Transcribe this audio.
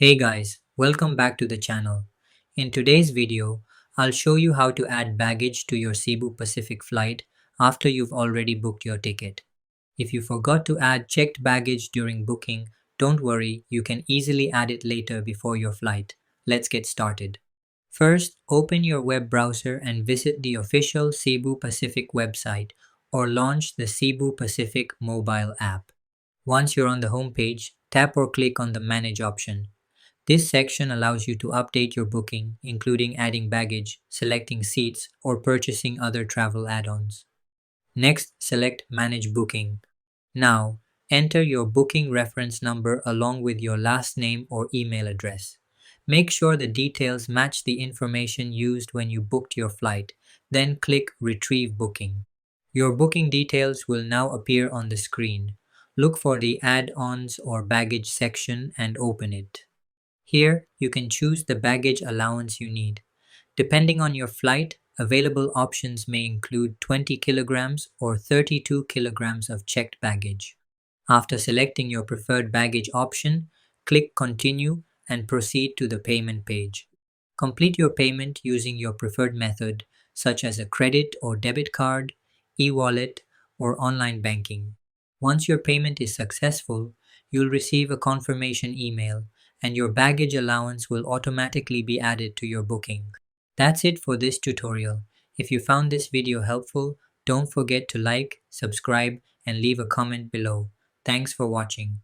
Hey guys, welcome back to the channel. In today's video, I'll show you how to add baggage to your Cebu Pacific flight after you've already booked your ticket. If you forgot to add checked baggage during booking, don't worry, you can easily add it later before your flight. Let's get started. First, open your web browser and visit the official Cebu Pacific website or launch the Cebu Pacific mobile app. Once you're on the home page, tap or click on the Manage option. This section allows you to update your booking, including adding baggage, selecting seats, or purchasing other travel add-ons. Next, select Manage Booking. Now, enter your booking reference number along with your last name or email address. Make sure the details match the information used when you booked your flight, then click Retrieve Booking. Your booking details will now appear on the screen. Look for the Add-ons or Baggage section and open it. Here, you can choose the baggage allowance you need. Depending on your flight, available options may include 20 kilograms or 32 kilograms of checked baggage. After selecting your preferred baggage option, click Continue and proceed to the payment page. Complete your payment using your preferred method, such as a credit or debit card, e-wallet, or online banking. Once your payment is successful, you'll receive a confirmation email and your baggage allowance will automatically be added to your booking. That's it for this tutorial. If you found this video helpful, don't forget to like, subscribe, and leave a comment below. Thanks for watching.